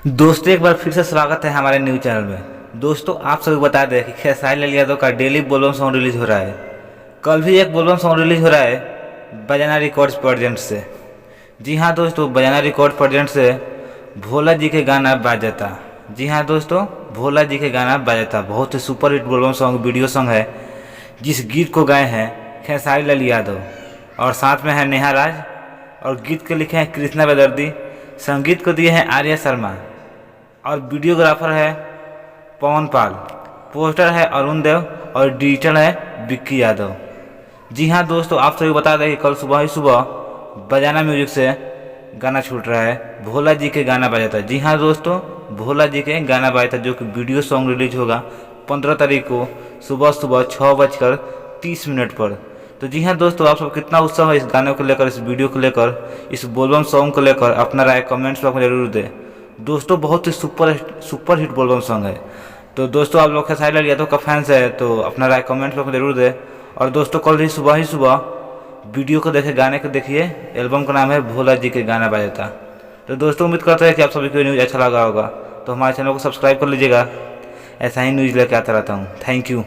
दोस्तों एक बार फिर से स्वागत है हमारे न्यूज़ चैनल में। दोस्तों आप सभी बता दें कि खेसारी लाल यादव का डेली बोलबम सॉन्ग रिलीज हो रहा है। कल भी एक बोलबम सॉन्ग रिलीज हो रहा है बजाना रिकॉर्ड्स प्रेजेंट से। जी हाँ दोस्तों, बजाना रिकॉर्ड प्रेजेंट से भोला जी के गाना बाजता। जी हाँ दोस्तों, भोला जी के गाना बाजता बहुत ही सुपर हिट बोलबम सॉन्ग वीडियो सॉन्ग है, जिस गीत को गाए हैं खेसारी लाल यादव और साथ में है नेहा राज, और गीत के लिखे हैं कृष्णा बेदर्दी, संगीत को दिए हैं आर्या शर्मा और वीडियोग्राफर है पवन पाल, पोस्टर है अरुण देव और डिजिटल है विक्की यादव। जी हाँ दोस्तों, आप सभी बता दें कि कल सुबह ही सुबह बजाना म्यूजिक से गाना छूट रहा है, भोला जी के गाना बजा था। जी हाँ दोस्तों, भोला जी के गाना बजा था, जो कि वीडियो सॉन्ग रिलीज होगा 15 तारीख को सुबह सुबह 6:30 पर। तो जी हाँ दोस्तों, आप सब कितना उत्साह है इस गाने को लेकर, इस वीडियो को लेकर, इस बोलबम सॉन्ग को लेकर, अपना राय कमेंट्स बॉक्स में जरूर दें। दोस्तों बहुत ही सुपर हिट बोलबम सॉन्ग है। तो दोस्तों आप लोग खेसारी लाल यादव का फैंस है तो अपना राय कमेंट बॉक्स में जरूर दें। और दोस्तों कल ही सुबह वीडियो को देखे, गाने को देखिए। एल्बम का नाम है भोला जी के गाना बाजता। तो दोस्तों उम्मीद करते हैं कि आप सभी को न्यूज़ अच्छा लगा होगा, तो हमारे चैनल को सब्सक्राइब कर लीजिएगा। ऐसा ही न्यूज़ लेकर आता रहता हूँ। Thank you.